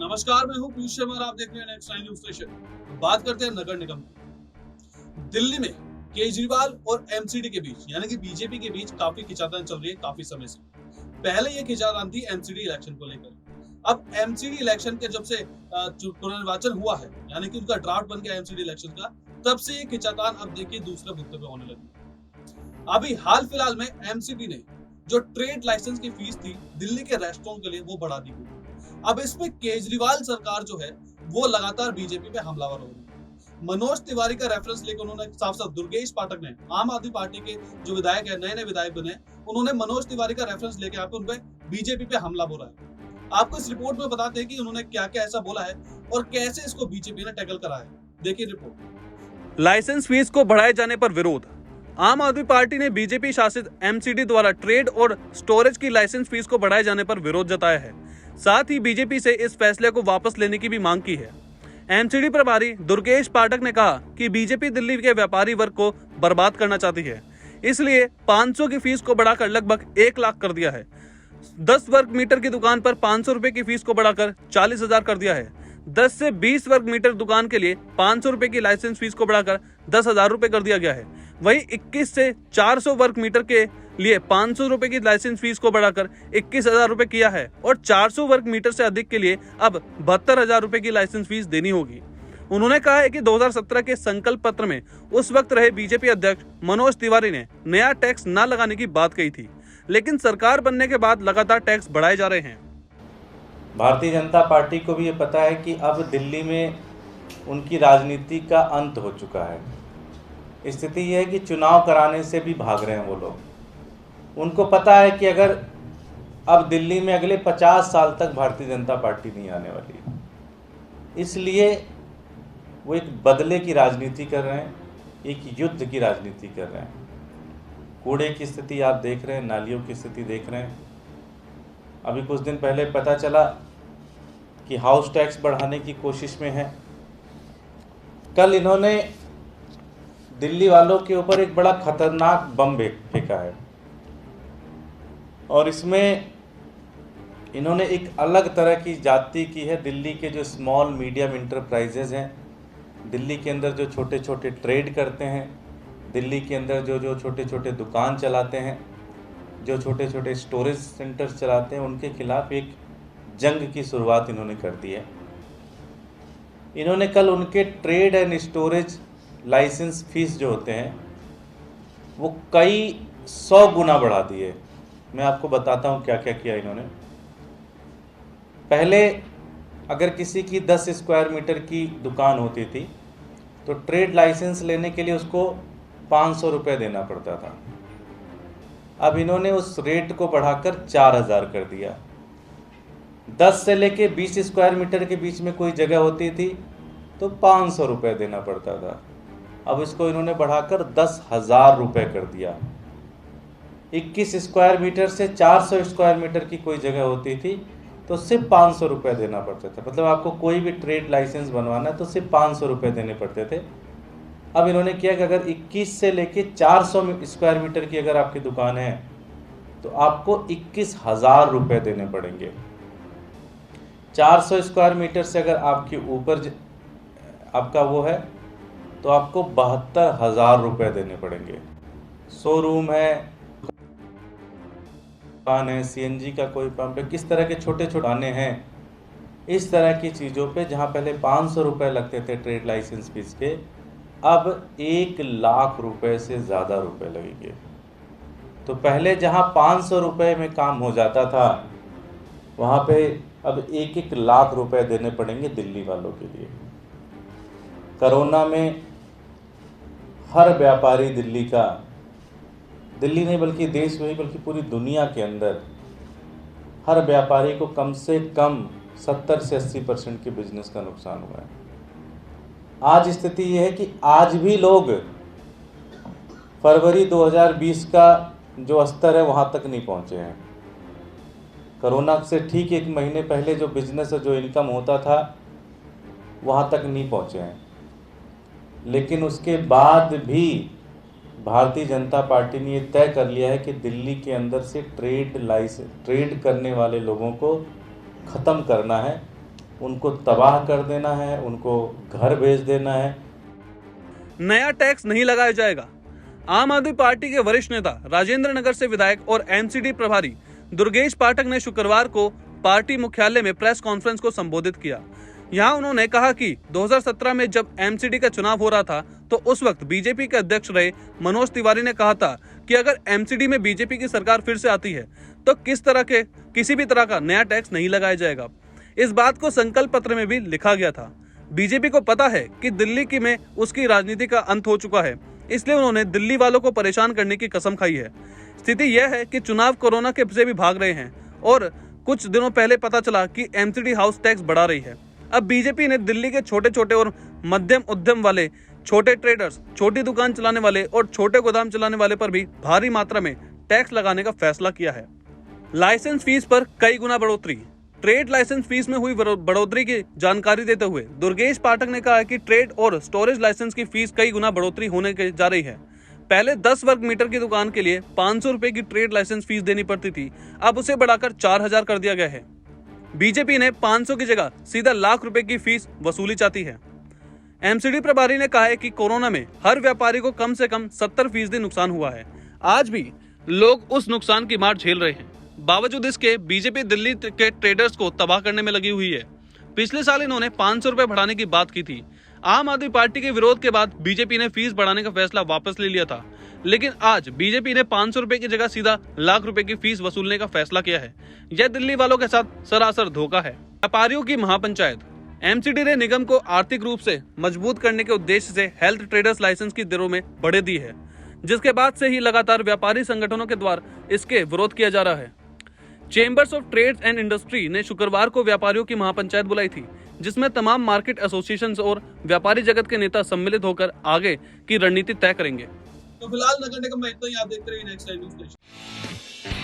नमस्कार, मैं हूं पीयूष शर्मा और आप देख रहे हैं नेक्स्ट 9 न्यूज स्टेशन। बात करते हैं नगर निगम की। दिल्ली में केजरीवाल और एमसीडी के बीच यानी कि बीजेपी के बीच काफी खिंचातान चल रही है काफी समय से। पहले ये खिंचातान थी एमसीडी इलेक्शन को लेकर। अब एमसीडी इलेक्शन के जब से पुनर्निर्वाचन हुआ है यानी कि उनका ड्राफ्ट बन गया एमसीडी इलेक्शन का, तब से ये खिंचातान अब देखिए दूसरे मुद्दे पे होने लगी। अभी हाल फिलहाल में एमसीडी ने जो ट्रेड लाइसेंस की फीस थी दिल्ली के रेस्टोरेंट के लिए वो बढ़ा दी गई। अब इसमें केजरीवाल सरकार जो है वो लगातार बीजेपी पे हमलावर हो रही है। मनोज तिवारी का रेफरेंस लेकर उन्होंने साफ साफ दुर्गेश पाठक ने आम आदमी पार्टी के जो विधायक है नए विधायक बने, उन्होंने मनोज तिवारी का रेफरेंस लेकर यहाँ पे उनपे बीजेपी पे हमला बोला है। आपको इस रिपोर्ट में बताते हैं कि उन्होंने क्या क्या ऐसा बोला है और कैसे इसको बीजेपी ने टैकल करा है। देखिए रिपोर्ट। लाइसेंस फीस को बढ़ाए जाने पर विरोध। आम आदमी पार्टी ने बीजेपी शासित एमसीडी द्वारा ट्रेड और स्टोरेज की लाइसेंस फीस को बढ़ाए जाने पर विरोध जताया है। साथ ही बीजेपी से इस फैसले को वापस लेने की भी मांग की है। एमसीडी प्रभारी दुर्गेश पाठक ने कहा कि बीजेपी दिल्ली के व्यापारी वर्ग को बर्बाद करना चाहती है, इसलिए 500 की फीस को बढ़ाकर लगभग 1 लाख कर दिया है। 10 वर्ग मीटर की दुकान पर 500 रुपए की फीस को बढ़ाकर 40,000 कर दिया है। 10 से 20 वर्ग मीटर दुकान के लिए 500 रुपए की लाइसेंस फीस को बढ़ाकर 10,000 रुपए कर दिया गया है। वहीं 21 से 400 वर्ग मीटर के लिए 500 रुपए की लाइसेंस फीस को बढ़ाकर 21,000 रुपए किया है और 400 वर्ग मीटर से अधिक के लिए अब 72,000 रुपए की लाइसेंस फीस देनी होगी। उन्होंने कहा है कि 2017 के संकल्प पत्र में उस वक्त रहे बीजेपी अध्यक्ष मनोज तिवारी ने नया टैक्स न लगाने की बात कही थी, लेकिन सरकार बनने के बाद लगातार टैक्स बढ़ाए जा रहे हैं। भारतीय जनता पार्टी को भी ये पता है कि अब दिल्ली में उनकी राजनीति का अंत हो चुका है। स्थिति यह है कि चुनाव कराने से भी भाग रहे हैं वो लोग। उनको पता है कि अगर अब दिल्ली में अगले 50 साल तक भारतीय जनता पार्टी नहीं आने वाली है, इसलिए वो एक बदले की राजनीति कर रहे हैं, एक युद्ध की राजनीति कर रहे हैं। कूड़े की स्थिति आप देख रहे हैं, नालियों की स्थिति देख रहे हैं। अभी कुछ दिन पहले पता चला कि हाउस टैक्स बढ़ाने की कोशिश में है। कल इन्होंने दिल्ली वालों के ऊपर एक बड़ा खतरनाक बम फेंका है और इसमें इन्होंने एक अलग तरह की जाति की है। दिल्ली के जो स्मॉल मीडियम इंटरप्राइजेज हैं, दिल्ली के अंदर जो छोटे छोटे ट्रेड करते हैं, दिल्ली के अंदर जो छोटे छोटे दुकान चलाते हैं, जो छोटे छोटे स्टोरेज सेंटर्स चलाते हैं, उनके खिलाफ एक जंग की शुरुआत इन्होंने कर दी है। इन्होंने कल उनके trade and storage license fees जो होते हैं वो कई 100 गुना बढ़ा दिए। मैं आपको बताता हूँ क्या क्या किया इन्होंने। पहले अगर किसी की 10 स्क्वायर मीटर की दुकान होती थी तो ट्रेड लाइसेंस लेने के लिए उसको 500 रुपये देना पड़ता था। अब इन्होंने उस रेट को बढ़ाकर 4,000 कर दिया। 10 से लेके 20 स्क्वायर मीटर के बीच में कोई जगह होती थी तो 500 रुपये देना पड़ता था। अब इसको इन्होंने बढ़ाकर 10,000 रुपये कर दिया। 21 स्क्वायर मीटर से 400 स्क्वायर मीटर की कोई जगह होती थी तो सिर्फ 500 रुपये देना पड़ता था। मतलब आपको कोई भी ट्रेड लाइसेंस बनवाना है तो सिर्फ 500 रुपये देने पड़ते थे। अब इन्होंने किया कि अगर 21 से लेके 400 स्क्वायर मीटर की अगर आपकी दुकान है तो आपको 21,000 रुपये देने पड़ेंगे। 400 स्क्वायर मीटर से अगर आपके ऊपर आपका वो है तो आपको 72,000 रुपये देने पड़ेंगे। शोरूम है, दुकान है, सीएनजी का कोई पंप है, किस तरह के छोटे छोटे दुकानें हैं, इस तरह की चीज़ों पे जहाँ पहले 500 रुपये लगते थे ट्रेड लाइसेंस फीस के, अब 1 लाख रुपए से ज़्यादा रुपए लगेंगे। तो पहले जहाँ 500 रुपये में काम हो जाता था वहाँ पे अब 1-1 लाख रुपए देने पड़ेंगे दिल्ली वालों के लिए। कोरोना में हर व्यापारी दिल्ली नहीं बल्कि देश में ही बल्कि पूरी दुनिया के अंदर हर व्यापारी को कम से कम 70 से 80% के बिजनेस का नुकसान हुआ है। आज स्थिति यह है कि आज भी लोग फरवरी 2020 का जो स्तर है वहाँ तक नहीं पहुँचे हैं। कोरोना से ठीक 1 महीने पहले जो बिजनेस जो इनकम होता था वहाँ तक नहीं पहुँचे हैं। लेकिन उसके बाद भी भारतीय जनता पार्टी ने ये तय कर लिया है कि दिल्ली के अंदर से ट्रेड करने वाले लोगों को ख़त्म करना है उनको तबाह कर देना है, उनको घर भेज देना है। नया टैक्स नहीं लगाया जाएगा। आम आदमी पार्टी के वरिष्ठ नेता राजेंद्र नगर से विधायक और एमसीडी प्रभारी दुर्गेश पाठक ने शुक्रवार को पार्टी मुख्यालय में प्रेस कॉन्फ्रेंस को संबोधित किया। यहां उन्होंने कहा कि 2017 में जब एमसीडी का चुनाव हो रहा था तो उस वक्त बीजेपी के अध्यक्ष रहे मनोज तिवारी ने कहा था कि अगर एमसीडी में बीजेपी की सरकार फिर से आती है तो किसी भी तरह का नया टैक्स नहीं लगाया जाएगा। इस बात को संकल्प पत्र में भी लिखा गया था। बीजेपी को पता है कि दिल्ली में उसकी राजनीति का अंत हो चुका है, इसलिए उन्होंने दिल्ली वालों को परेशान करने की कसम खाई है। स्थिति यह है कि चुनाव कोरोना के से भी भाग रहे हैं और कुछ दिनों पहले पता चला कि एमसीडी हाउस टैक्स बढ़ा रही है। अब बीजेपी ने दिल्ली के छोटे छोटे और मध्यम उद्यम वाले, छोटे ट्रेडर्स, छोटी दुकान चलाने वाले और छोटे गोदाम चलाने वाले पर भी भारी मात्रा में टैक्स लगाने का फैसला किया है। लाइसेंस फीस पर कई गुना बढ़ोतरी। ट्रेड लाइसेंस फीस में हुई बढ़ोतरी की जानकारी देते हुए दुर्गेश पाठक ने कहा कि ट्रेड और स्टोरेज लाइसेंस की फीस कई गुना बढ़ोतरी होने जा रही है। पहले 10 वर्ग मीटर की दुकान के लिए 500 रुपए की ट्रेड लाइसेंस फीस देनी पड़ती थी, अब उसे बढ़ाकर 4000 कर दिया गया है। बीजेपी ने 500 की जगह सीधा लाख रुपए की फीस वसूली चाहती है। एमसीडी प्रभारी ने कहा है कि कोरोना में हर व्यापारी को कम से कम 70% नुकसान हुआ है। आज भी लोग उस नुकसान की मार झेल रहे हैं। बावजूद इसके बीजेपी दिल्ली के ट्रेडर्स को तबाह करने में लगी हुई है। पिछले साल इन्होंने 500 रुपए बढ़ाने की बात की थी। आम आदमी पार्टी के विरोध के बाद बीजेपी ने फीस बढ़ाने का फैसला वापस ले लिया था, लेकिन आज बीजेपी ने 500 रुपए की जगह सीधा लाख रुपए की फीस वसूलने का फैसला किया है। यह दिल्ली वालों के साथ सरासर धोखा है। व्यापारियों की महापंचायत। एमसीडी ने निगम को आर्थिक रूप से मजबूत करने के उद्देश्य से हेल्थ ट्रेडर्स लाइसेंस की दरों में बढ़े दी है, जिसके बाद से ही लगातार व्यापारी संगठनों के द्वारा इसके विरोध किया जा रहा है। Chambers of trade and industry ने शुक्रवार को व्यापारियों की महापंचायत बुलाई थी, जिसमें तमाम मार्केट एसोसिएशंस और व्यापारी जगत के नेता सम्मिलित होकर आगे की रणनीति तय करेंगे। तो फिलहाल नगर निगम में इतना ही। आप देखते रहिए नेक्स्ट टाइम न्यूज़ स्टेशन।